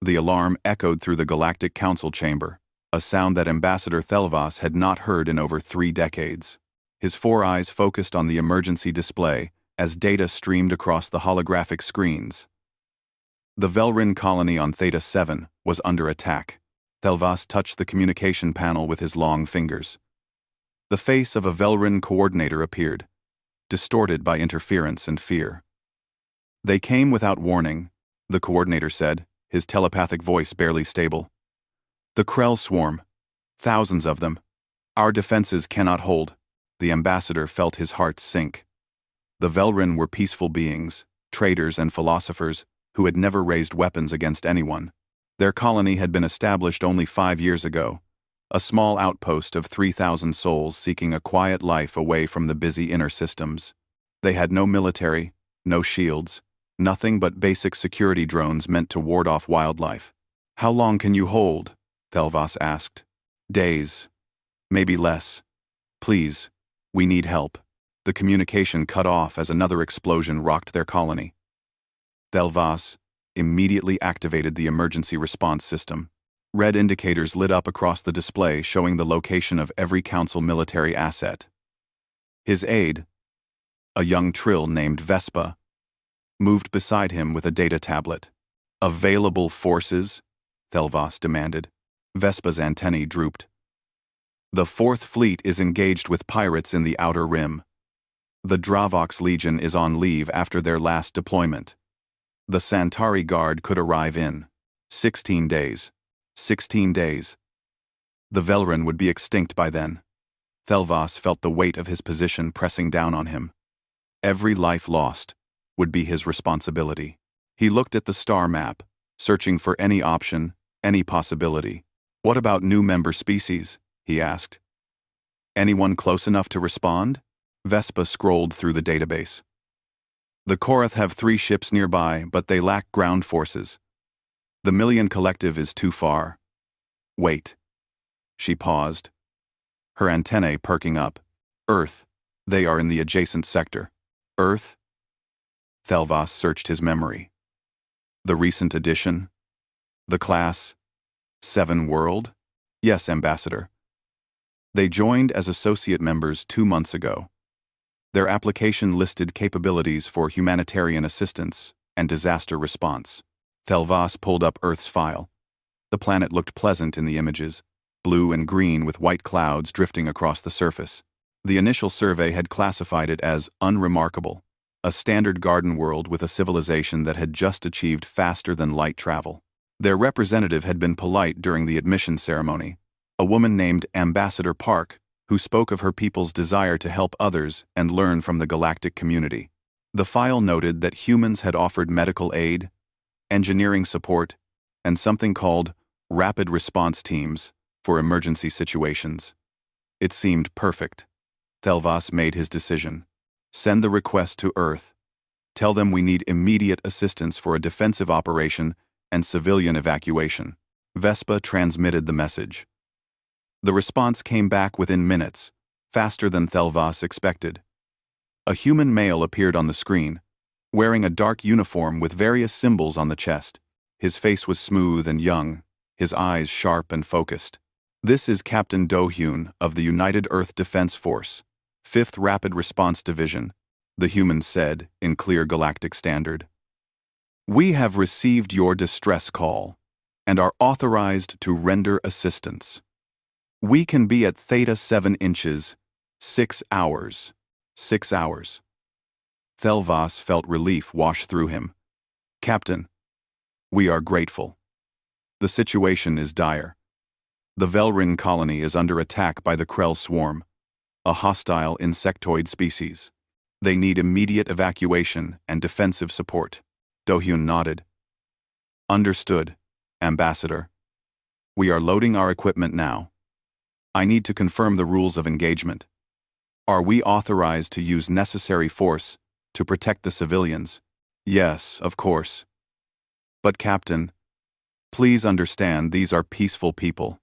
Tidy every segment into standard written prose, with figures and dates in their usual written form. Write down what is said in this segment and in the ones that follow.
The alarm echoed through the Galactic Council chamber, a sound that Ambassador Thelvas had not heard in over 3 decades. His 4 eyes focused on the emergency display as data streamed across the holographic screens. The Velrin colony on Theta 7 was under attack. Thelvas touched the communication panel with his long fingers. The face of a Velrin coordinator appeared, distorted by interference and fear. "They came without warning," the coordinator said, his telepathic voice barely stable. "The Krell swarm. Thousands of them. Our defenses cannot hold." The ambassador felt his heart sink. The Velrin were peaceful beings, traders and philosophers who had never raised weapons against anyone. Their colony had been established only 5 years ago, a small outpost of 3,000 souls seeking a quiet life away from the busy inner systems. They had no military, no shields, nothing but basic security drones meant to ward off wildlife. "How long can you hold?" Thelvas asked. "Days. Maybe less. Please, we need help." The communication cut off as another explosion rocked their colony. Thelvas immediately activated the emergency response system. Red indicators lit up across the display showing the location of every Council military asset. His aide, a young Trill named Vespa, moved beside him with a data tablet. "Available forces?" Thelvas demanded. Vespa's antennae drooped. "The 4th Fleet is engaged with pirates in the Outer Rim. The Dravox Legion is on leave after their last deployment. The Santari Guard could arrive in 16 days. 16 days. The Velrin would be extinct by then." Thelvas felt the weight of his position pressing down on him. Every life lost would be his responsibility. He looked at the star map, searching for any option, any possibility. "What about new member species?" he asked. "Anyone close enough to respond?" Vespa scrolled through the database. "The Korath have 3 ships nearby, but they lack ground forces. The Million Collective is too far." "Wait." She paused, her antennae perking up. "Earth. They are in the adjacent sector." "Earth?" Thelvas searched his memory. "The recent addition? The Class 7 world?" "Yes, Ambassador. They joined as associate members 2 months ago. Their application listed capabilities for humanitarian assistance and disaster response." Thelvas pulled up Earth's file. The planet looked pleasant in the images, blue and green with white clouds drifting across the surface. The initial survey had classified it as unremarkable, a standard garden world with a civilization that had just achieved faster-than-light travel. Their representative had been polite during the admission ceremony, a woman named Ambassador Park, who spoke of her people's desire to help others and learn from the galactic community. The file noted that humans had offered medical aid, engineering support, and something called rapid response teams for emergency situations. It seemed perfect. Thelvas made his decision. "Send the request to Earth. Tell them we need immediate assistance for a defensive operation and civilian evacuation." Vespa transmitted the message. The response came back within minutes, faster than Thelvas expected. A human male appeared on the screen, wearing a dark uniform with various symbols on the chest. His face was smooth and young, his eyes sharp and focused. "This is Captain Do-hyun of the United Earth Defense Force, 5th Rapid Response Division," the human said in clear galactic standard. "We have received your distress call and are authorized to render assistance. We can be at Theta 7 inches, 6 hours. 6 hours." Thelvas felt relief wash through him. "Captain, we are grateful. The situation is dire. The Velrin colony is under attack by the Krell swarm, a hostile insectoid species. They need immediate evacuation and defensive support." Do-hyun nodded. "Understood, Ambassador. We are loading our equipment now. I need to confirm the rules of engagement. Are we authorized to use necessary force to protect the civilians?" "Yes, of course. But Captain, please understand these are peaceful people.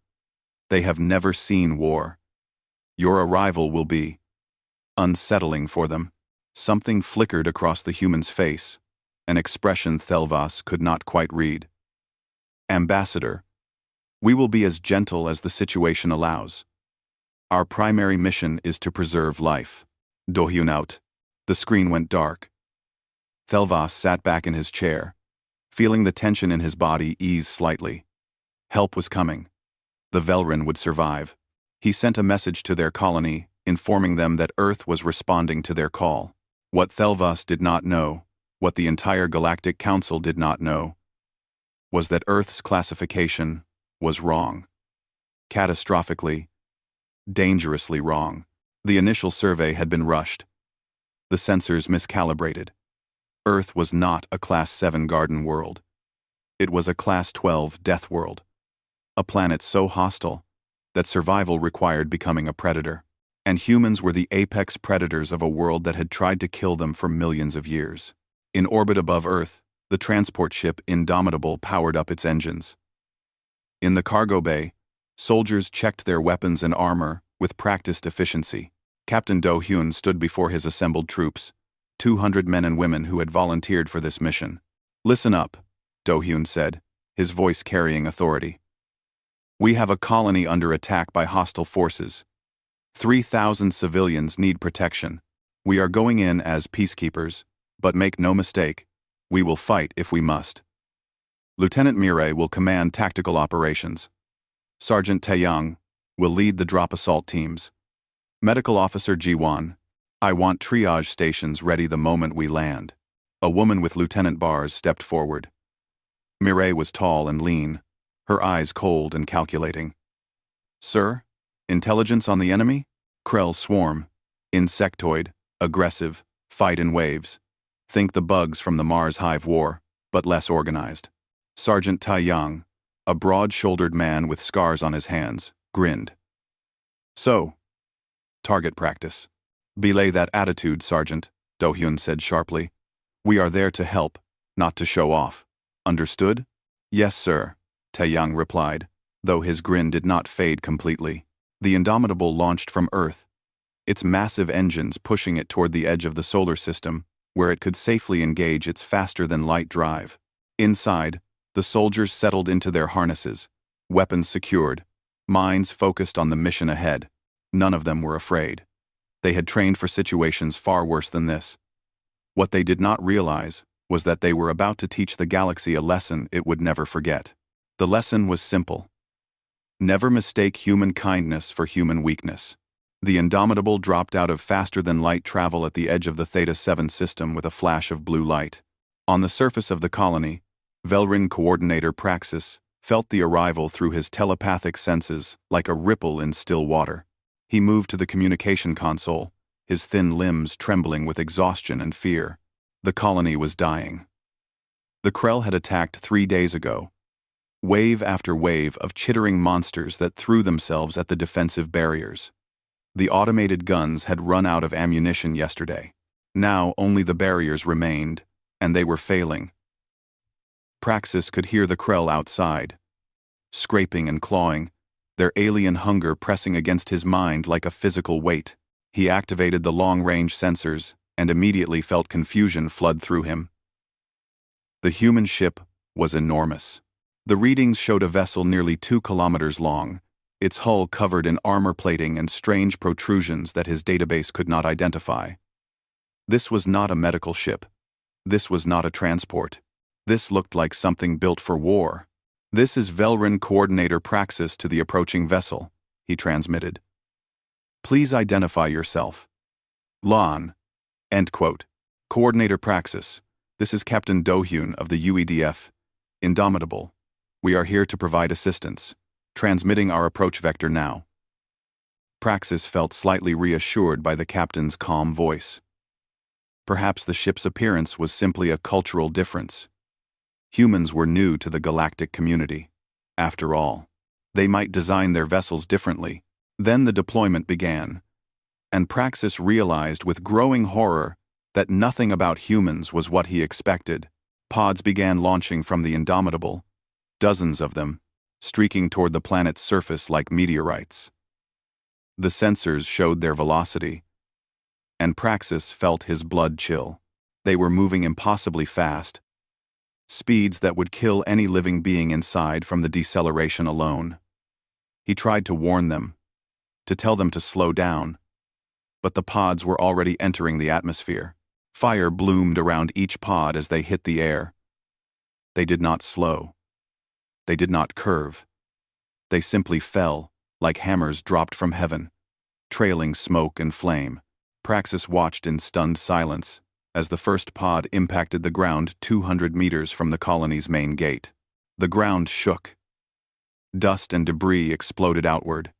They have never seen war. Your arrival will be unsettling for them." Something flickered across the human's face, an expression Thelvas could not quite read. Ambassador, we will be as gentle as the situation allows. Our primary mission is to preserve life. Do-hyun out. The screen went dark. Thelvas sat back in his chair, feeling the tension in his body ease slightly. Help was coming. The Velrin would survive. He sent a message to their colony, informing them that Earth was responding to their call. What Thelvas did not know, what the entire Galactic Council did not know, was that Earth's classification was wrong. Catastrophically, dangerously wrong. The initial survey had been rushed. The sensors miscalibrated. Earth was not a Class 7 garden world. It was a Class 12 death world. A planet so hostile that survival required becoming a predator. And humans were the apex predators of a world that had tried to kill them for millions of years. In orbit above Earth, the transport ship Indomitable powered up its engines. In the cargo bay, soldiers checked their weapons and armor with practiced efficiency. Captain Do-hyun stood before his assembled troops, 200 men and women who had volunteered for this mission. Listen up, Do-hyun said, his voice carrying authority. We have a colony under attack by hostile forces. 3,000 civilians need protection. We are going in as peacekeepers, but make no mistake, we will fight if we must. Lieutenant Mirai will command tactical operations. Sergeant Taeyang will lead the drop assault teams. Medical Officer Ji-won, I want triage stations ready the moment we land. A woman with Lieutenant Bars stepped forward. Mirai was tall and lean, her eyes cold and calculating. Sir, intelligence on the enemy? Krell swarm. Insectoid, aggressive, fight in waves. Think the bugs from the Mars Hive War, but less organized. Sergeant Taeyang, a broad-shouldered man with scars on his hands, grinned. So, target practice. Belay that attitude, Sergeant, Do-hyun said sharply. We are there to help, not to show off. Understood? Yes, sir, Taeyang replied, though his grin did not fade completely. The Indomitable launched from Earth, its massive engines pushing it toward the edge of the solar system, where it could safely engage its faster-than-light drive. Inside, the soldiers settled into their harnesses, weapons secured, minds focused on the mission ahead. None of them were afraid. They had trained for situations far worse than this. What they did not realize was that they were about to teach the galaxy a lesson it would never forget. The lesson was simple. Never mistake human kindness for human weakness. The Indomitable dropped out of faster-than-light travel at the edge of the Theta 7 system with a flash of blue light. On the surface of the colony, Velrin Coordinator Praxis felt the arrival through his telepathic senses like a ripple in still water. He moved to the communication console, his thin limbs trembling with exhaustion and fear. The colony was dying. The Krell had attacked 3 days ago. Wave after wave of chittering monsters that threw themselves at the defensive barriers. The automated guns had run out of ammunition yesterday. Now only the barriers remained, and they were failing. Praxis could hear the Krell outside, scraping and clawing, their alien hunger pressing against his mind like a physical weight. He activated the long-range sensors and immediately felt confusion flood through him. The human ship was enormous. The readings showed a vessel nearly 2 kilometers long, its hull covered in armor plating and strange protrusions that his database could not identify. This was not a medical ship. This was not a transport. This looked like something built for war. This is Velrin Coordinator Praxis to the approaching vessel, he transmitted. Please identify yourself. Lon. End quote. Coordinator Praxis, this is Captain Do-hyun of the UEDF, Indomitable. We are here to provide assistance. Transmitting our approach vector now. Praxis felt slightly reassured by the captain's calm voice. Perhaps the ship's appearance was simply a cultural difference. Humans were new to the galactic community. After all, they might design their vessels differently. Then the deployment began, and Praxis realized with growing horror that nothing about humans was what he expected. Pods began launching from the Indomitable, dozens of them, streaking toward the planet's surface like meteorites. The sensors showed their velocity, and Praxis felt his blood chill. They were moving impossibly fast, speeds that would kill any living being inside from the deceleration alone. He tried to warn them, to tell them to slow down, but the pods were already entering the atmosphere. Fire bloomed around each pod as they hit the air. They did not slow. They did not curve. They simply fell, like hammers dropped from heaven, trailing smoke and flame. Praxis watched in stunned silence as the first pod impacted the ground 200 meters from the colony's main gate. The ground shook. Dust and debris exploded outward.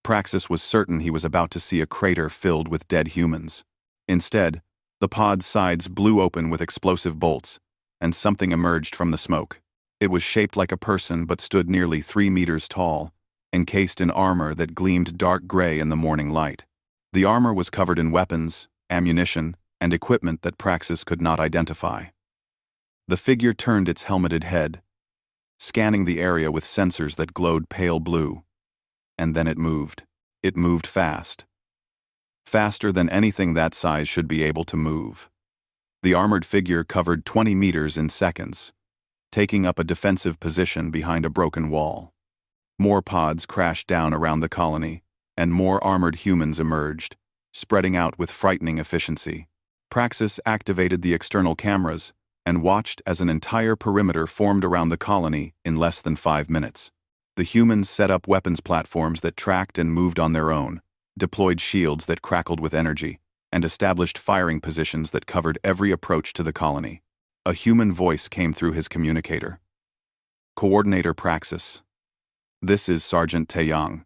Praxis was certain he was about to see a crater filled with dead humans. Instead, the pod's sides blew open with explosive bolts, and something emerged from the smoke. It was shaped like a person but stood nearly 3 meters tall, encased in armor that gleamed dark gray in the morning light. The armor was covered in weapons, ammunition, and equipment that Praxis could not identify. The figure turned its helmeted head, scanning the area with sensors that glowed pale blue. And then it moved. It moved fast. Faster than anything that size should be able to move. The armored figure covered 20 meters in seconds, taking up a defensive position behind a broken wall. More pods crashed down around the colony, and more armored humans emerged, spreading out with frightening efficiency. Praxis activated the external cameras and watched as an entire perimeter formed around the colony in less than 5 minutes. The humans set up weapons platforms that tracked and moved on their own, deployed shields that crackled with energy, and established firing positions that covered every approach to the colony. A human voice came through his communicator. "Coordinator Praxis. This is Sergeant Taeyang.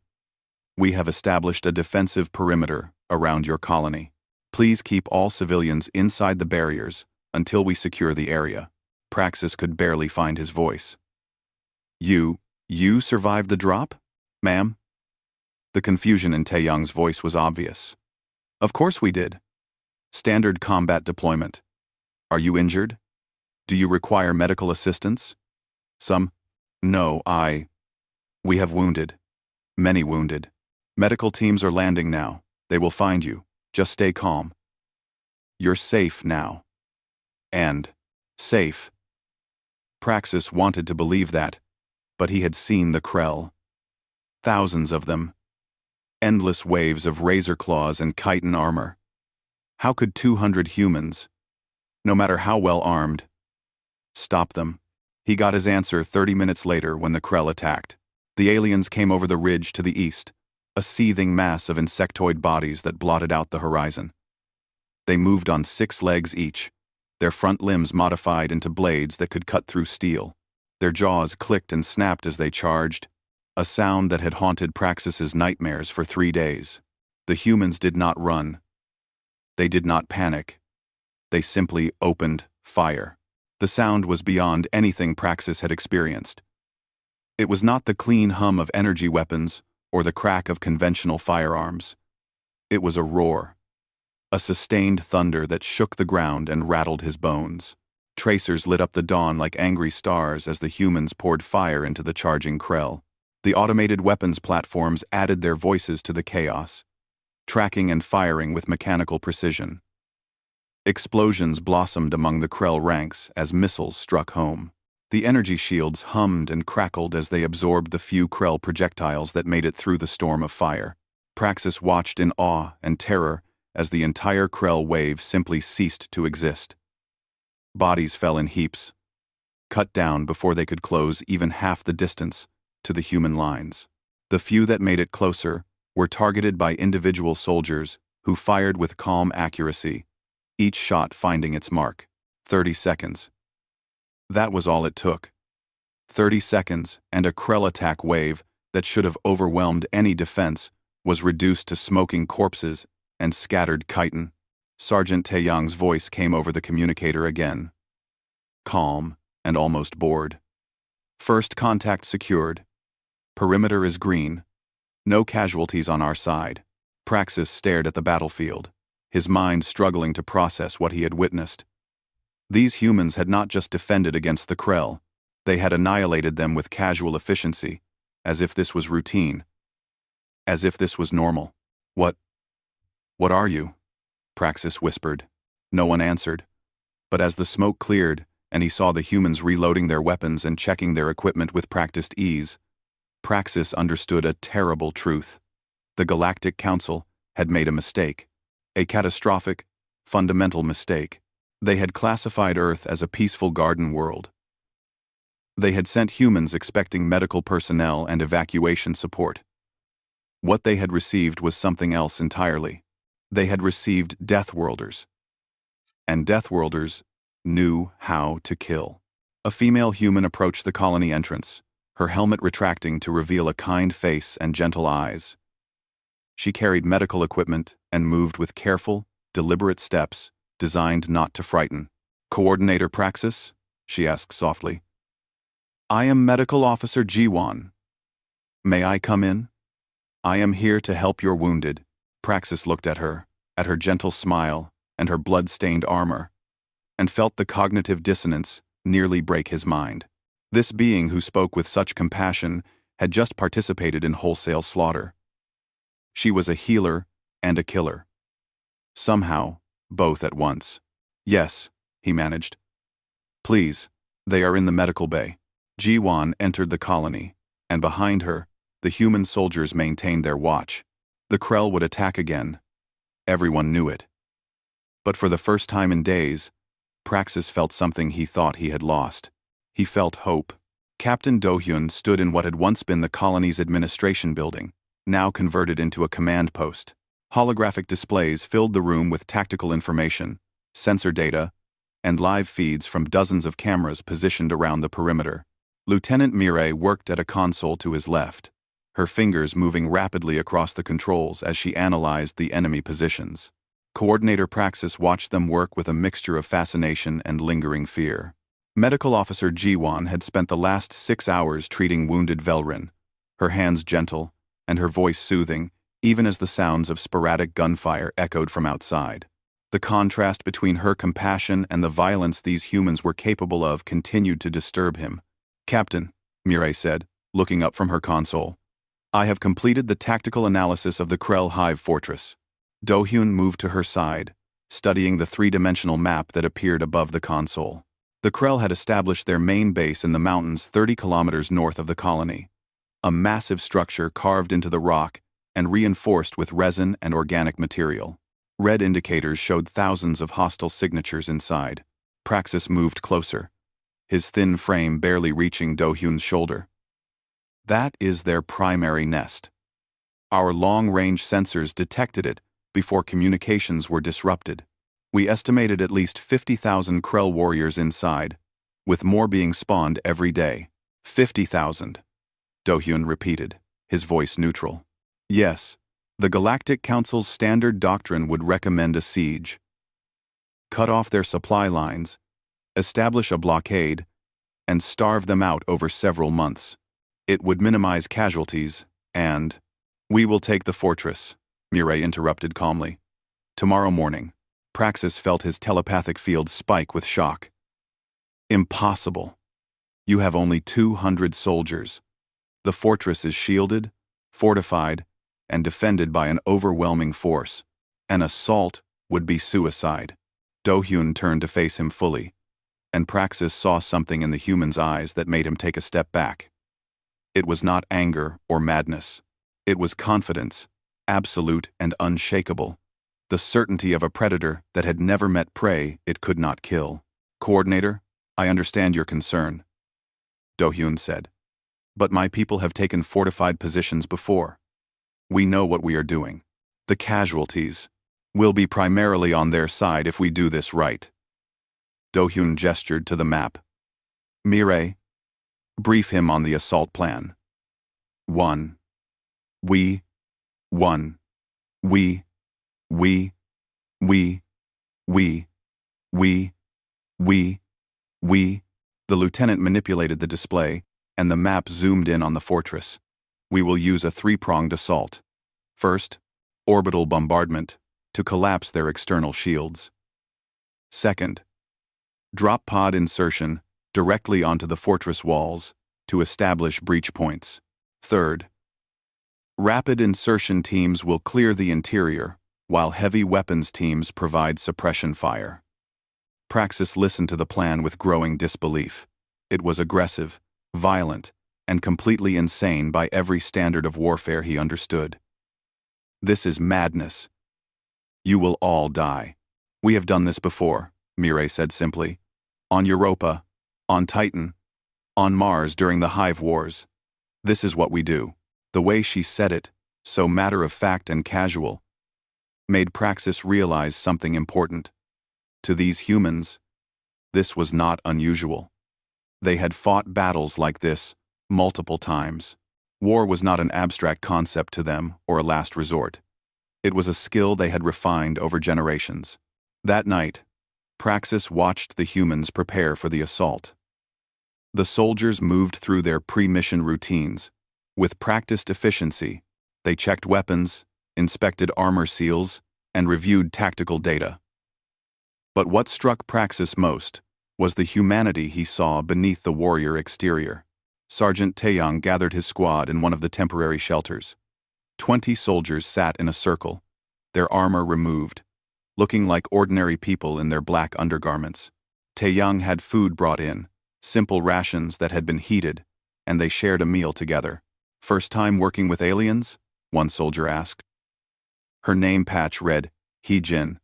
We have established a defensive perimeter around your colony. Please keep all civilians inside the barriers until we secure the area." Praxis could barely find his voice. You survived the drop, ma'am?" The confusion in Taeyang's voice was obvious. "Of course we did. Standard combat deployment. Are you injured? Do you require medical assistance?" No, We have wounded. Many wounded. Medical teams are landing now. They will find you. Just stay calm. You're safe now. And safe." Praxis wanted to believe that, but he had seen the Krell. Thousands of them. Endless waves of razor claws and chitin armor. How could 200 humans, no matter how well armed, stop them? He got his answer 30 minutes later when the Krell attacked. The aliens came over the ridge to the east, a seething mass of insectoid bodies that blotted out the horizon. They moved on 6 legs each, their front limbs modified into blades that could cut through steel. Their jaws clicked and snapped as they charged, a sound that had haunted Praxis's nightmares for 3 days. The humans did not run. They did not panic. They simply opened fire. The sound was beyond anything Praxis had experienced. It was not the clean hum of energy weapons or the crack of conventional firearms. It was a roar. A sustained thunder that shook the ground and rattled his bones. Tracers lit up the dawn like angry stars as the humans poured fire into the charging Krell. The automated weapons platforms added their voices to the chaos, tracking and firing with mechanical precision. Explosions blossomed among the Krell ranks as missiles struck home. The energy shields hummed and crackled as they absorbed the few Krell projectiles that made it through the storm of fire. Praxis watched in awe and terror as the entire Krell wave simply ceased to exist. Bodies fell in heaps, cut down before they could close even half the distance to the human lines. The few that made it closer were targeted by individual soldiers who fired with calm accuracy, each shot finding its mark. 30 seconds. That was all it took. 30 seconds, and a Krell attack wave that should have overwhelmed any defense was reduced to smoking corpses and scattered chitin. Sergeant Taeyang's voice came over the communicator again. Calm and almost bored. "First contact secured. Perimeter is green. No casualties on our side." Praxis stared at the battlefield, his mind struggling to process what he had witnessed. These humans had not just defended against the Krell, they had annihilated them with casual efficiency, as if this was routine. As if this was normal. What are you?" Praxis whispered. No one answered. But as the smoke cleared and he saw the humans reloading their weapons and checking their equipment with practiced ease, Praxis understood a terrible truth. The Galactic Council had made a mistake. A catastrophic, fundamental mistake. They had classified Earth as a peaceful garden world. They had sent humans expecting medical personnel and evacuation support. What they had received was something else entirely. They had received Deathworlders. And Deathworlders knew how to kill. A female human approached the colony entrance, her helmet retracting to reveal a kind face and gentle eyes. She carried medical equipment and moved with careful, deliberate steps designed not to frighten. "Coordinator Praxis?" she asked softly. "I am Medical Officer Jiwan. May I come in? I am here to help your wounded." Praxis looked at her gentle smile, and her blood-stained armor, and felt the cognitive dissonance nearly break his mind. This being who spoke with such compassion had just participated in wholesale slaughter. She was a healer and a killer. Somehow, both at once. "Yes," he managed. "Please, they are in the medical bay." Jiwan entered the colony, and behind her, the human soldiers maintained their watch. The Krell would attack again. Everyone knew it. But for the first time in days, Praxis felt something he thought he had lost. He felt hope. Captain Do-hyun stood in what had once been the colony's administration building, now converted into a command post. Holographic displays filled the room with tactical information, sensor data, and live feeds from dozens of cameras positioned around the perimeter. Lieutenant Mireille worked at a console to his left, her fingers moving rapidly across the controls as she analyzed the enemy positions. Coordinator Praxis watched them work with a mixture of fascination and lingering fear. Medical Officer Jiwan had spent the last 6 hours treating wounded Velrin, her hands gentle and her voice soothing, even as the sounds of sporadic gunfire echoed from outside. The contrast between her compassion and the violence these humans were capable of continued to disturb him. "Captain," Mireille said, looking up from her console, "I have completed the tactical analysis of the Krell Hive Fortress." Do-hyun moved to her side, studying the three-dimensional map that appeared above the console. The Krell had established their main base in the mountains 30 kilometers north of the colony. A massive structure carved into the rock and reinforced with resin and organic material. Red indicators showed thousands of hostile signatures inside. Praxis moved closer, his thin frame barely reaching Do-hyun's shoulder. "That is their primary nest. Our long-range sensors detected it before communications were disrupted. We estimated at least 50,000 Krell warriors inside, with more being spawned every day." 50,000, Do-hyun repeated, his voice neutral. "Yes, the Galactic Council's standard doctrine would recommend a siege. Cut off their supply lines, establish a blockade, and starve them out over several months. It would minimize casualties, and—" "We will take the fortress," Mireille interrupted calmly. "Tomorrow morning." Praxis felt his telepathic field spike with shock. "Impossible. You have only 200 soldiers. The fortress is shielded, fortified, and defended by an overwhelming force. An assault would be suicide." Do-hyun turned to face him fully, and Praxis saw something in the human's eyes that made him take a step back. It was not anger or madness. It was confidence, absolute and unshakable. The certainty of a predator that had never met prey it could not kill. "Coordinator, I understand your concern," Do-hyun said. "But my people have taken fortified positions before. We know what we are doing. The casualties will be primarily on their side if we do this right." Do-hyun gestured to the map. "Mireille, brief him on the assault plan." 1. We. 1. We. We. We. We. We. We. We. The lieutenant manipulated the display, and the map zoomed in on the fortress. "We will use a three-pronged assault. First, orbital bombardment, to collapse their external shields. Second, drop pod insertion directly onto the fortress walls to establish breach points. Third, rapid insertion teams will clear the interior, while heavy weapons teams provide suppression fire." Praxis listened to the plan with growing disbelief. It was aggressive, violent, and completely insane by every standard of warfare he understood. This is madness. You will all die. We have done this before, Mireille said simply. On Europa, on Titan, on Mars during the Hive Wars. This is what we do. The way she said it, so matter-of-fact and casual, made Praxis realize something important. To these humans, this was not unusual. They had fought battles like this multiple times. War was not an abstract concept to them or a last resort. It was a skill they had refined over generations. That night, Praxis watched the humans prepare for the assault. The soldiers moved through their pre-mission routines. With practiced efficiency, they checked weapons, inspected armor seals, and reviewed tactical data. But what struck Praxis most was the humanity he saw beneath the warrior exterior. Sergeant Taeyang gathered his squad in one of the temporary shelters. 20 soldiers sat in a circle, their armor removed, looking like ordinary people in their black undergarments. Taeyang had food brought in, simple rations that had been heated, and they shared a meal together. First time working with aliens? One soldier asked. Her name patch read Hee-jin,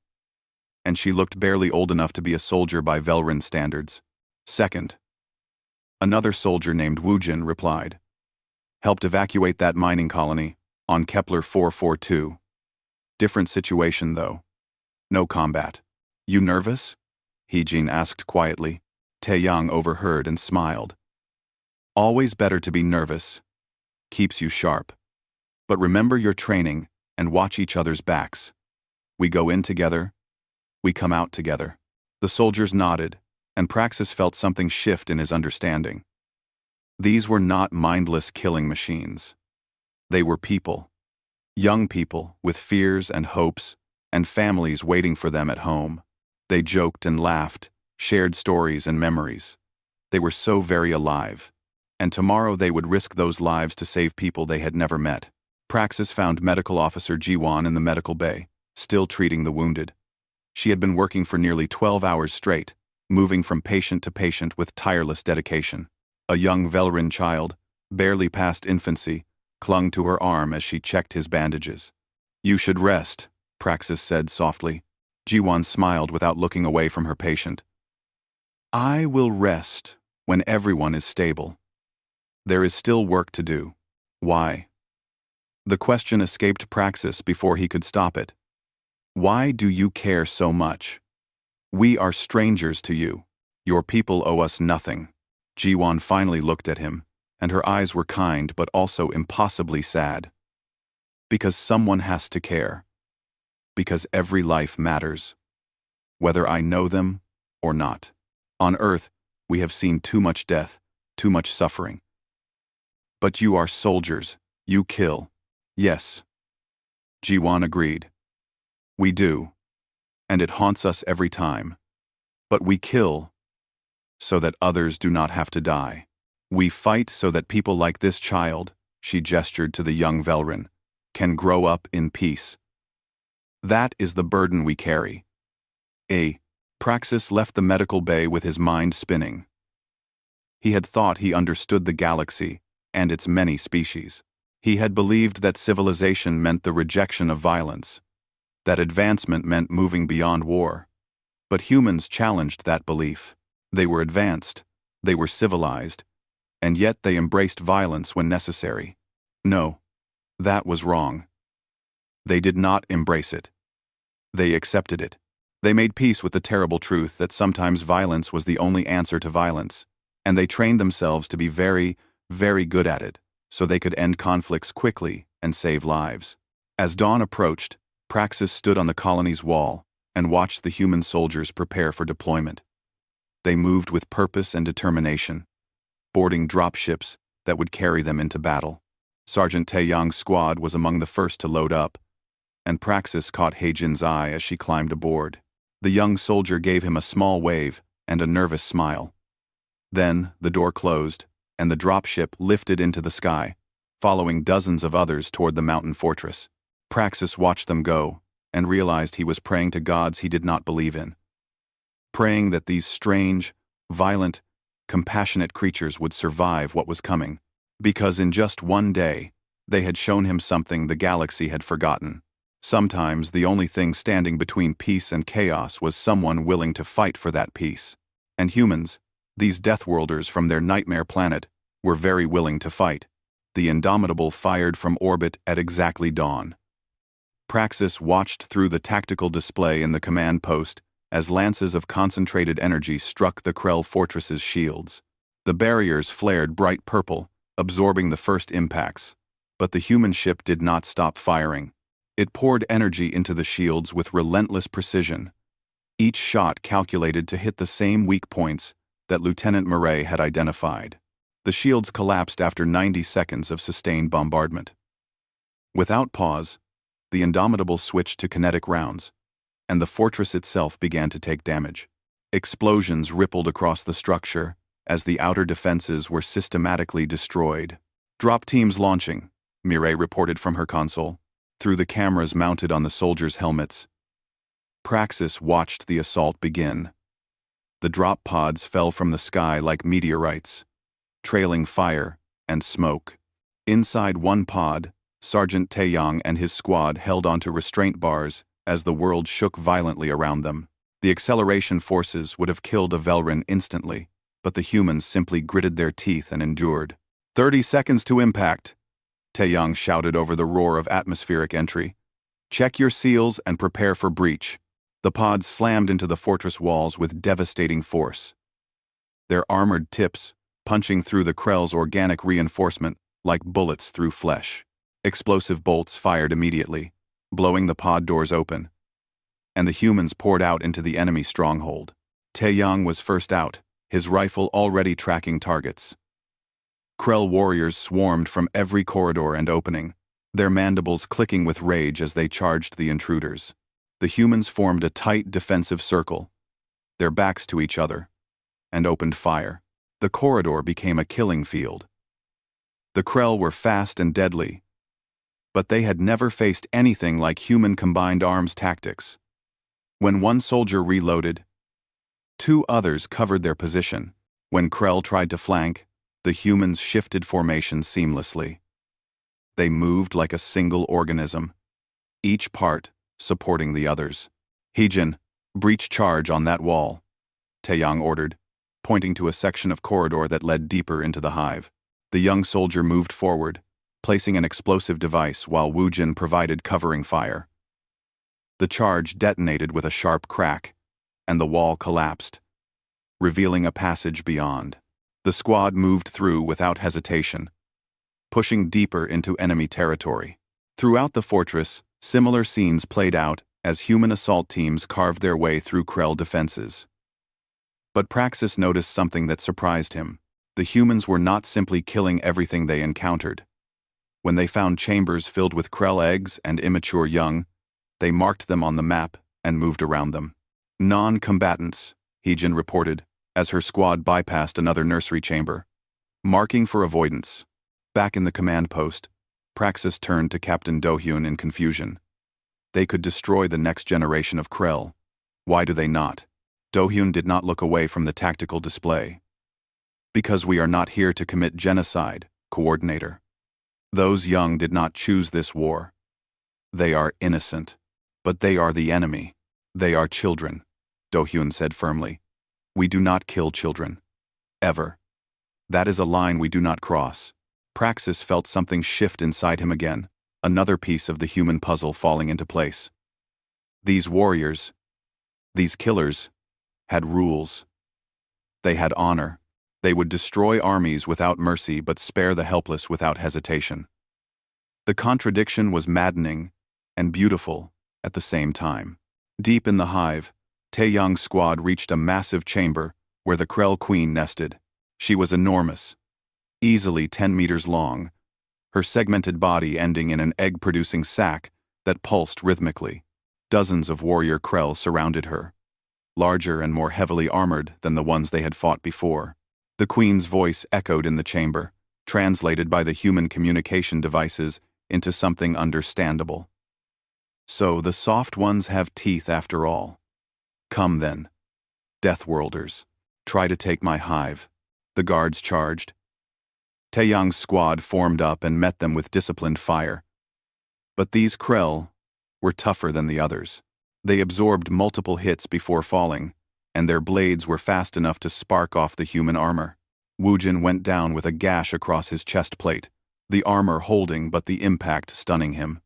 and she looked barely old enough to be a soldier by Velrin standards. Second. Another soldier named Woojin replied. Helped evacuate that mining colony on Kepler 442. Different situation, though. No combat. You nervous? Hee-jin asked quietly. Taeyang overheard and smiled. Always better to be nervous. Keeps you sharp. But remember your training and watch each other's backs. We go in together. We come out together. The soldiers nodded, and Praxis felt something shift in his understanding. These were not mindless killing machines. They were people. Young people with fears and hopes, and families waiting for them at home. They joked and laughed, shared stories and memories. They were so very alive. And tomorrow they would risk those lives to save people they had never met. Praxis found Medical Officer Jiwon in the medical bay, still treating the wounded. She had been working for nearly 12 hours straight, moving from patient to patient with tireless dedication. A young Velrin child, barely past infancy, clung to her arm as she checked his bandages. You should rest, Praxis said softly. Jiwon smiled without looking away from her patient. I will rest when everyone is stable. There is still work to do. Why? The question escaped Praxis before he could stop it. Why do you care so much? We are strangers to you. Your people owe us nothing. Jiwon finally looked at him, and her eyes were kind but also impossibly sad. Because someone has to care. Because every life matters. Whether I know them or not. On Earth, we have seen too much death, too much suffering. But you are soldiers. You kill. Yes. Jiwon agreed. We do. And it haunts us every time. But we kill so that others do not have to die. We fight so that people like this child, she gestured to the young Velrin, can grow up in peace. That is the burden we carry. Praxis left the medical bay with his mind spinning. He had thought he understood the galaxy and its many species. He had believed that civilization meant the rejection of violence, that advancement meant moving beyond war. But humans challenged that belief. They were advanced, they were civilized, and yet they embraced violence when necessary. No, that was wrong. They did not embrace it. They accepted it. They made peace with the terrible truth that sometimes violence was the only answer to violence, and they trained themselves to be very, very good at it, so they could end conflicts quickly and save lives. As dawn approached, Praxis stood on the colony's wall and watched the human soldiers prepare for deployment. They moved with purpose and determination, boarding dropships that would carry them into battle. Sergeant Taeyang's squad was among the first to load up, and Praxis caught Hee-jin's eye as she climbed aboard. The young soldier gave him a small wave and a nervous smile. Then the door closed, and the dropship lifted into the sky, following dozens of others toward the mountain fortress. Praxis watched them go and realized he was praying to gods he did not believe in. praying that these strange, violent, compassionate creatures would survive what was coming, because in just one day, they had shown him something the galaxy had forgotten. Sometimes the only thing standing between peace and chaos was someone willing to fight for that peace. And humans, these Deathworlders from their nightmare planet, were very willing to fight. The Indomitable fired from orbit at exactly dawn. Praxis watched through the tactical display in the command post as lances of concentrated energy struck the Krell fortress's shields. The barriers flared bright purple, absorbing the first impacts. But the human ship did not stop firing. It poured energy into the shields with relentless precision, each shot calculated to hit the same weak points that Lieutenant Murray had identified. The shields collapsed after 90 seconds of sustained bombardment. Without pause, the Indomitable switched to kinetic rounds, and the fortress itself began to take damage. Explosions rippled across the structure as the outer defenses were systematically destroyed. "Drop teams launching," Mireille reported from her console, through the cameras mounted on the soldiers' helmets. Praxis watched the assault begin. The drop pods fell from the sky like meteorites, trailing fire and smoke. Inside one pod, Sergeant Taeyong and his squad held onto restraint bars as the world shook violently around them. The acceleration forces would have killed a Velrin instantly, but the humans simply gritted their teeth and endured. 30 seconds to impact," Taeyong shouted over the roar of atmospheric entry. "Check your seals and prepare for breach." The pods slammed into the fortress walls with devastating force, their armored tips punching through the Krell's organic reinforcement like bullets through flesh. Explosive bolts fired immediately, blowing the pod doors open, and the humans poured out into the enemy stronghold. Taeyong was first out, his rifle already tracking targets. Krell warriors swarmed from every corridor and opening, their mandibles clicking with rage as they charged the intruders. The humans formed a tight defensive circle, their backs to each other, and opened fire. The corridor became a killing field. The Krell were fast and deadly, but they had never faced anything like human combined arms tactics. When one soldier reloaded, 2 others covered their position. When Krell tried to flank, the humans shifted formation seamlessly. They moved like a single organism, each part supporting the others. "Heejin, breach charge on that wall," Taeyong ordered, pointing to a section of corridor that led deeper into the hive. The young soldier moved forward, placing an explosive device while Woojin provided covering fire. The charge detonated with a sharp crack, and the wall collapsed, revealing a passage beyond. The squad moved through without hesitation, pushing deeper into enemy territory. Throughout the fortress, similar scenes played out as human assault teams carved their way through Krell defenses. But Praxis noticed something that surprised him. The humans were not simply killing everything they encountered. When they found chambers filled with Krell eggs and immature young, they marked them on the map and moved around them. "Non-combatants," Heejin reported, as her squad bypassed another nursery chamber. "Marking for avoidance." Back in the command post, Praxis turned to Captain Do-hyun in confusion. They could destroy the next generation of Krell. Why do they not? Do-hyun did not look away from the tactical display. "Because we are not here to commit genocide, Coordinator. Those young did not choose this war. They are innocent, but they are the enemy. They are children," Do-hyun said firmly. "We do not kill children. Ever. That is a line we do not cross." Praxis felt something shift inside him again, another piece of the human puzzle falling into place. These warriors, these killers, had rules. They had honor. They would destroy armies without mercy but spare the helpless without hesitation. The contradiction was maddening and beautiful at the same time. Deep in the hive, Taeyong's squad reached a massive chamber where the Krell Queen nested. She was enormous, easily 10 meters long, her segmented body ending in an egg-producing sac that pulsed rhythmically. Dozens of warrior Krell surrounded her, larger and more heavily armored than the ones they had fought before. The Queen's voice echoed in the chamber, translated by the human communication devices into something understandable. "So the soft ones have teeth after all. Come then. Deathworlders. Try to take my hive. The guards charged. Taeyang's squad formed up and met them with disciplined fire. But these Krell were tougher than the others. They absorbed multiple hits before falling, and their blades were fast enough to spark off the human armor. Woojin went down with a gash across his chest plate, the armor holding but the impact stunning him.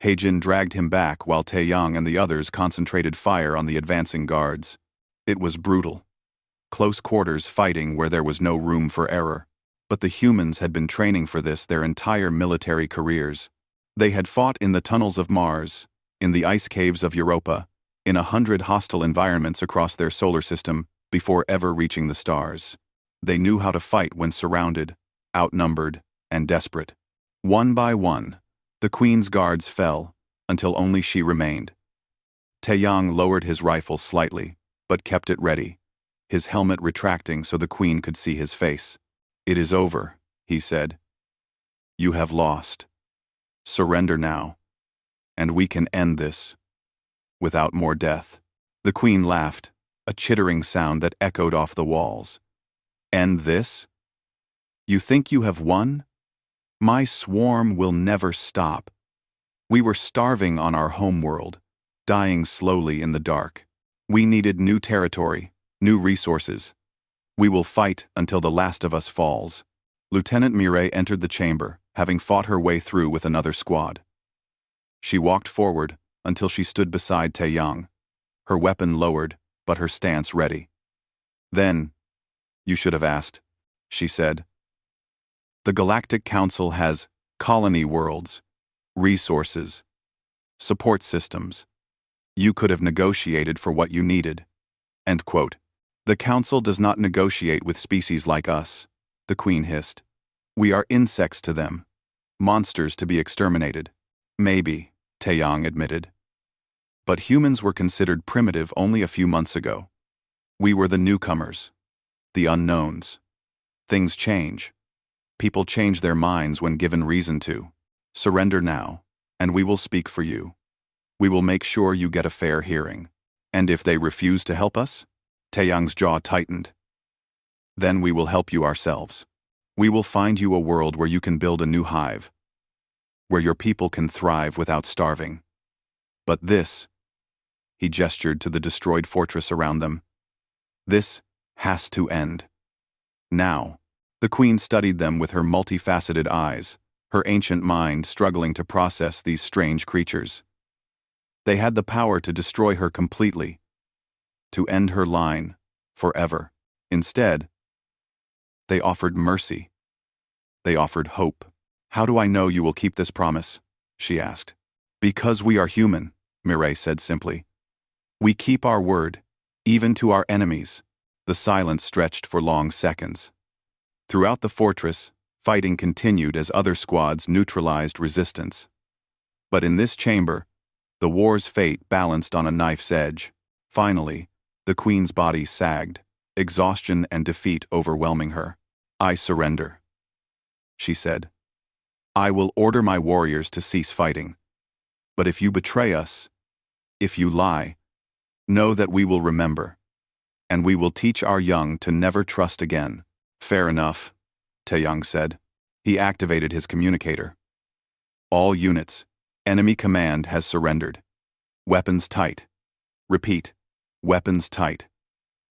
Heijin dragged him back while Taeyang and the others concentrated fire on the advancing guards. It was brutal. Close quarters fighting where there was no room for error. But the humans had been training for this their entire military careers. They had fought in the tunnels of Mars, in the ice caves of Europa, in 100 hostile environments across their solar system before ever reaching the stars. They knew how to fight when surrounded, outnumbered, and desperate. One by one, the Queen's guards fell, until only she remained. Taeyang lowered his rifle slightly, but kept it ready, his helmet retracting so the Queen could see his face. "It is over," he said. "You have lost. Surrender now, and we can end this without more death." The Queen laughed, a chittering sound that echoed off the walls. "End this? You think you have won? My swarm will never stop. We were starving on our homeworld, dying slowly in the dark. We needed new territory, new resources. We will fight until the last of us falls." Lieutenant Mireille entered the chamber, having fought her way through with another squad. She walked forward until she stood beside Taeyang, her weapon lowered, but her stance ready. "Then, you should have asked," she said. "The Galactic Council has colony worlds, resources, support systems. You could have negotiated for what you needed." End quote. "The Council does not negotiate with species like us," the Queen hissed. "We are insects to them, monsters to be exterminated." "Maybe," Taeyang admitted. "But humans were considered primitive only a few months ago. We were the newcomers, the unknowns. Things change. People change their minds when given reason to. Surrender now, and we will speak for you. We will make sure you get a fair hearing. And if they refuse to help us?" Taeyang's jaw tightened. "Then we will help you ourselves. We will find you a world where you can build a new hive, where your people can thrive without starving. But this," he gestured to the destroyed fortress around them, "this has to end. Now." The Queen studied them with her multifaceted eyes, her ancient mind struggling to process these strange creatures. They had the power to destroy her completely, to end her line forever. Instead, they offered mercy. They offered hope. "How do I know you will keep this promise?" she asked. "Because we are human," Mireille said simply. "We keep our word, even to our enemies." The silence stretched for long seconds. Throughout the fortress, fighting continued as other squads neutralized resistance. But in this chamber, the war's fate balanced on a knife's edge. Finally, the Queen's body sagged, exhaustion and defeat overwhelming her. "I surrender," she said. "I will order my warriors to cease fighting. But if you betray us, if you lie, know that we will remember, and we will teach our young to never trust again." "Fair enough," Taeyang said. He activated his communicator. "All units, enemy command has surrendered. Weapons tight. Repeat, weapons tight.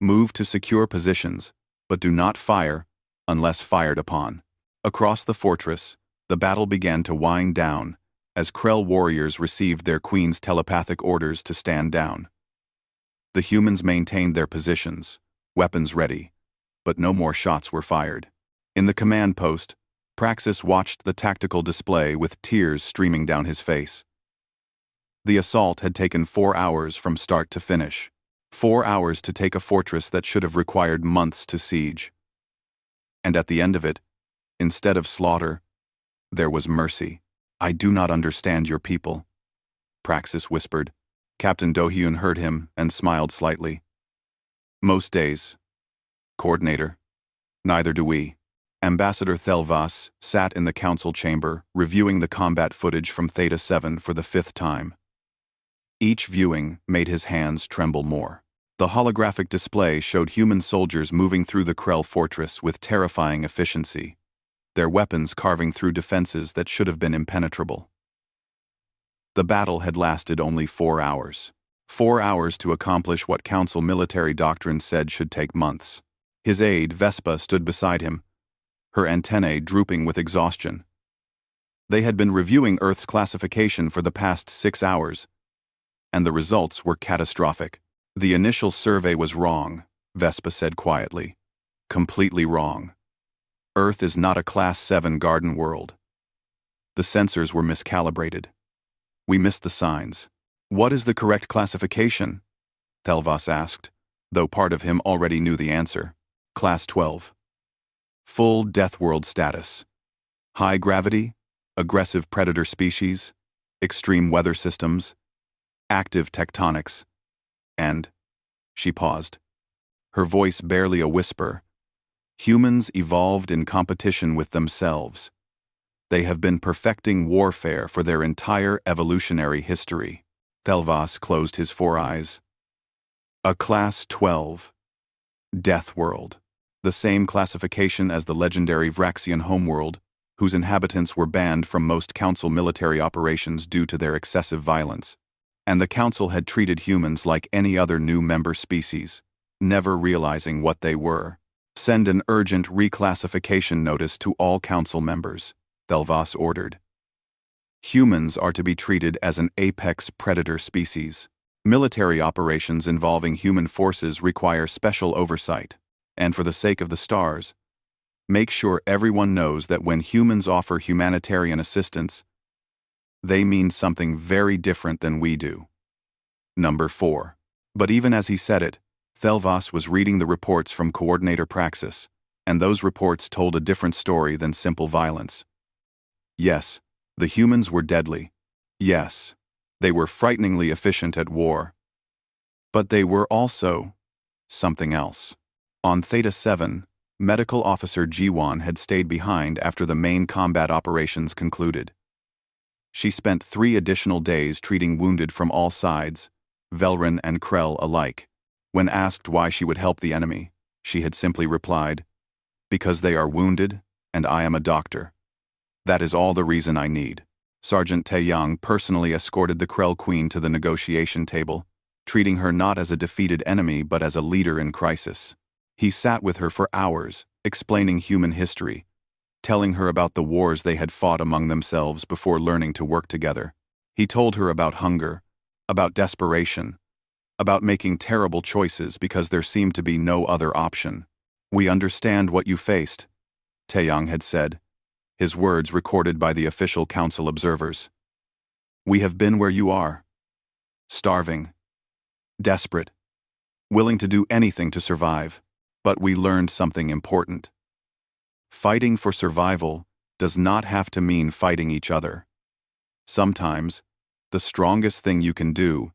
Move to secure positions, but do not fire unless fired upon." Across the fortress, the battle began to wind down as Krell warriors received their Queen's telepathic orders to stand down. The humans maintained their positions, weapons ready, but no more shots were fired. In the command post, Praxis watched the tactical display with tears streaming down his face. The assault had taken 4 hours from start to finish. 4 hours to take a fortress that should have required months to siege. And at the end of it, instead of slaughter, there was mercy. "I do not understand your people," Praxis whispered. Captain Dohyun heard him and smiled slightly. "Most days, Coordinator, neither do we." Ambassador Thelvas sat in the council chamber, reviewing the combat footage from Theta 7 for the 5th time. Each viewing made his hands tremble more. The holographic display showed human soldiers moving through the Krell fortress with terrifying efficiency, their weapons carving through defenses that should have been impenetrable. The battle had lasted only 4 hours. 4 hours to accomplish what Council military doctrine said should take months. His aide, Vespa, stood beside him, her antennae drooping with exhaustion. They had been reviewing Earth's classification for the past 6 hours, and the results were catastrophic. The initial survey was wrong, Vespa said quietly. Completely wrong. Earth is not a Class 7 garden world. The sensors were miscalibrated. We missed the signs. What is the correct classification? Thelvas asked, though part of him already knew the answer. Class 12. Full Deathworld status. High gravity, aggressive predator species, extreme weather systems, active tectonics, and, she paused, her voice barely a whisper, humans evolved in competition with themselves. They have been perfecting warfare for their entire evolutionary history. Thelvas closed his 4 eyes. A Class 12. Deathworld. The same classification as the legendary Vraxian homeworld, whose inhabitants were banned from most Council military operations due to their excessive violence. And the Council had treated humans like any other new member species, never realizing what they were. Send an urgent reclassification notice to all Council members, Thelvas ordered. Humans are to be treated as an apex predator species. Military operations involving human forces require special oversight, and for the sake of the stars, make sure everyone knows that when humans offer humanitarian assistance, they mean something very different than we do. Number 4. But even as he said it, Thelvas was reading the reports from Coordinator Praxis, and those reports told a different story than simple violence. Yes, the humans were deadly. Yes, they were frighteningly efficient at war. But they were also something else. On Theta 7, Medical Officer Jiwan had stayed behind after the main combat operations concluded. She spent 3 additional days treating wounded from all sides, Velrun and Krell alike. When asked why she would help the enemy, she had simply replied, "Because they are wounded, and I am a doctor. That is all the reason I need." Sergeant Taeyang personally escorted the Krell Queen to the negotiation table, treating her not as a defeated enemy but as a leader in crisis. He sat with her for hours, explaining human history, telling her about the wars they had fought among themselves before learning to work together. He told her about hunger, about desperation, about making terrible choices because there seemed to be no other option. "We understand what you faced," Taeyang had said, his words recorded by the official council observers. "We have been where you are. Starving. Desperate. Willing to do anything to survive. But we learned something important. Fighting for survival does not have to mean fighting each other. Sometimes, the strongest thing you can do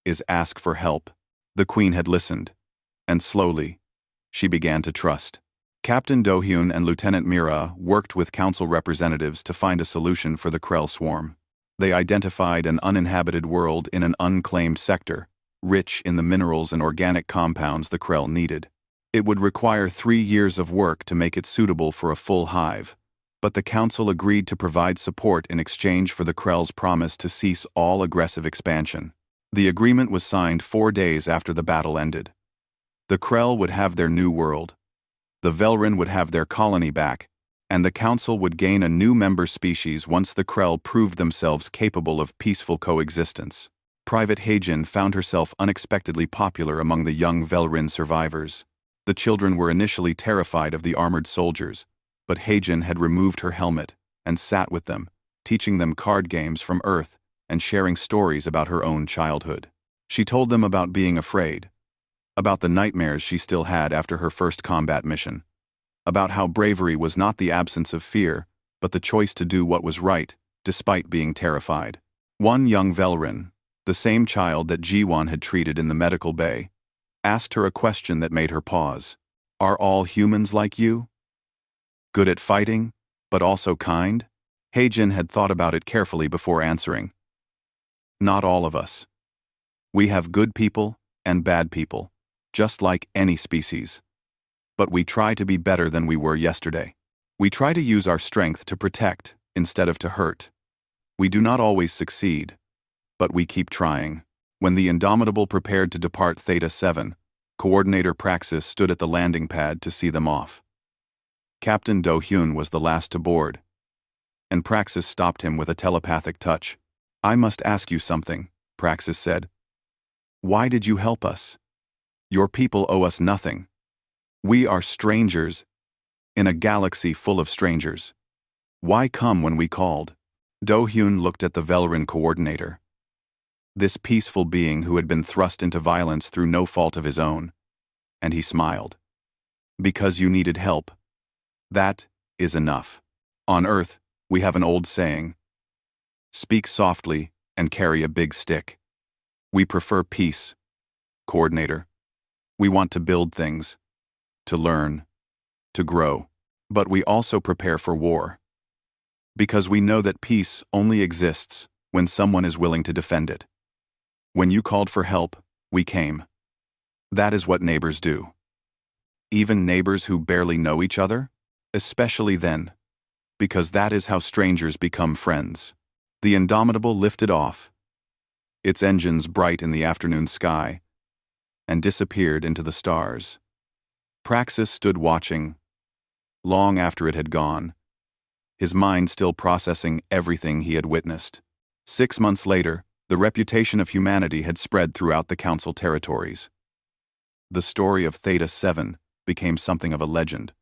is ask for help." The Queen had listened, and slowly, she began to trust. Captain Do-hyun and Lieutenant Mira worked with council representatives to find a solution for the Krell swarm. They identified an uninhabited world in an unclaimed sector, rich in the minerals and organic compounds the Krell needed. It would require 3 years of work to make it suitable for a full hive, but the council agreed to provide support in exchange for the Krell's promise to cease all aggressive expansion. The agreement was signed 4 days after the battle ended. The Krell would have their new world, the Velrun would have their colony back, and the council would gain a new member species once the Krell proved themselves capable of peaceful coexistence. Private Heijin found herself unexpectedly popular among the young Velrun survivors. The children were initially terrified of the armored soldiers, but Heijin had removed her helmet and sat with them, teaching them card games from Earth and sharing stories about her own childhood. She told them about being afraid, about the nightmares she still had after her first combat mission, about how bravery was not the absence of fear, but the choice to do what was right, despite being terrified. One young Velrun, the same child that Jiwan had treated in the medical bay, asked her a question that made her pause. "Are all humans like you? Good at fighting, but also kind?" Heijin had thought about it carefully before answering. "Not all of us. We have good people and bad people. just like any species. But we try to be better than we were yesterday. We try to use our strength to protect instead of to hurt. We do not always succeed, but we keep trying. When the Indomitable prepared to depart Theta 7, Coordinator Praxis stood at the landing pad to see them off. Captain Do-hyun was the last to board, and Praxis stopped him with a telepathic touch. "I must ask you something," Praxis said. "Why did you help us? Your people owe us nothing. We are strangers in a galaxy full of strangers. Why come when we called?" Do-hyun looked at the Velarin coordinator, this peaceful being who had been thrust into violence through no fault of his own, and he smiled. "Because you needed help. That is enough. On Earth, we have an old saying: speak softly and carry a big stick. We prefer peace, Coordinator. We want to build things, to learn, to grow. But we also prepare for war. Because we know that peace only exists when someone is willing to defend it. When you called for help, we came. That is what neighbors do. Even neighbors who barely know each other? Especially then, because that is how strangers become friends." The Indomitable lifted off, its engines bright in the afternoon sky, and disappeared into the stars. Praxis stood watching, long after it had gone, his mind still processing everything he had witnessed. 6 months later, the reputation of humanity had spread throughout the Council territories. The story of Theta 7 became something of a legend,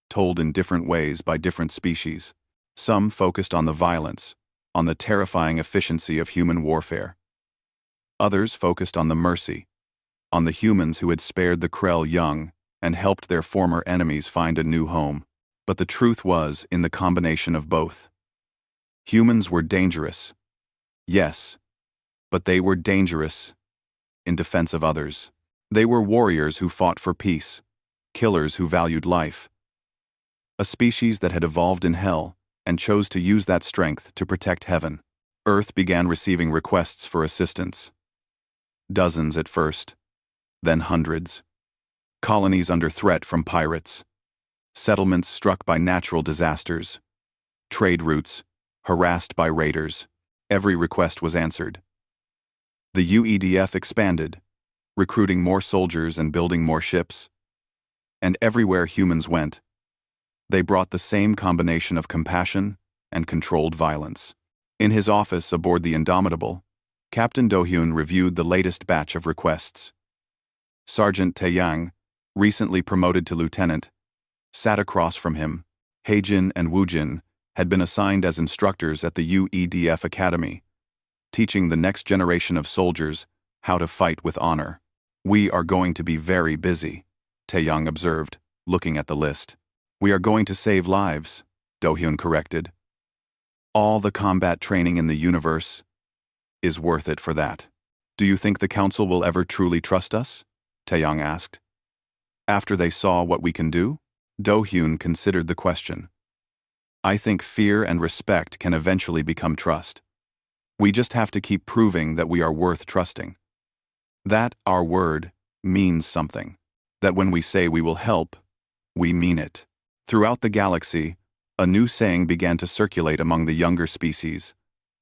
told in different ways by different species. Some focused on the violence, on the terrifying efficiency of human warfare. Others focused on the mercy, on the humans who had spared the Krell young and helped their former enemies find a new home. But the truth was in the combination of both. Humans were dangerous. Yes, but they were dangerous in defense of others. They were warriors who fought for peace, killers who valued life. A species that had evolved in hell and chose to use that strength to protect heaven. Earth began receiving requests for assistance. Dozens at first, then hundreds. Colonies under threat from pirates. Settlements struck by natural disasters. Trade routes harassed by raiders. Every request was answered. The UEDF expanded, recruiting more soldiers and building more ships. And everywhere humans went, they brought the same combination of compassion and controlled violence. In his office aboard the Indomitable, Captain Do-hyun reviewed the latest batch of requests. Sergeant Taeyang, recently promoted to lieutenant, sat across from him. Heijin and Woojin had been assigned as instructors at the UEDF Academy, teaching the next generation of soldiers how to fight with honor. "We are going to be very busy," Taeyang observed, looking at the list. "We are going to save lives," Do-hyun corrected. "All the combat training in the universe is worth it for that." "Do you think the Council will ever truly trust us?" Taeyang asked. "After they saw what we can do?" Do-hyun considered the question. "I think fear and respect can eventually become trust. We just have to keep proving that we are worth trusting. That our word means something. That when we say we will help, we mean it." Throughout the galaxy, a new saying began to circulate among the younger species,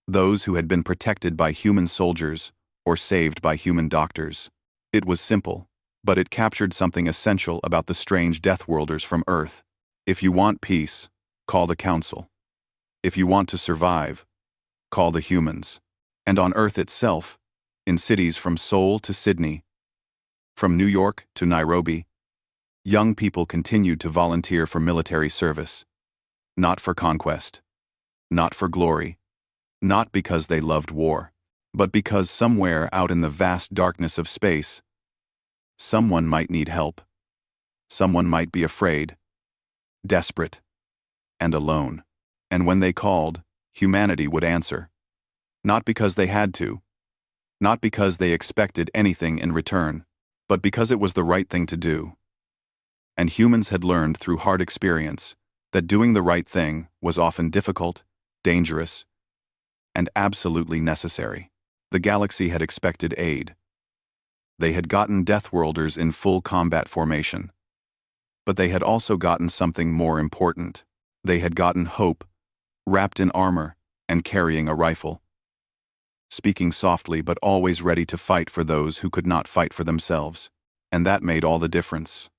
those who had been protected by human soldiers or saved by human doctors. It was simple, but it captured something essential about the strange Deathworlders from Earth. If you want peace, call the Council. If you want to survive, call the humans. And on Earth itself, in cities from Seoul to Sydney, from New York to Nairobi, young people continued to volunteer for military service. Not for conquest, not for glory, not because they loved war, but because somewhere out in the vast darkness of space, someone might need help. Someone might be afraid, desperate, and alone. And when they called, humanity would answer. Not because they had to, not because they expected anything in return, but because it was the right thing to do. And humans had learned through hard experience that doing the right thing was often difficult, dangerous, and absolutely necessary. The galaxy had expected aid. They had gotten Deathworlders in full combat formation. But they had also gotten something more important. They had gotten Hope, wrapped in armor and carrying a rifle. Speaking softly but always ready to fight for those who could not fight for themselves. And that made all the difference.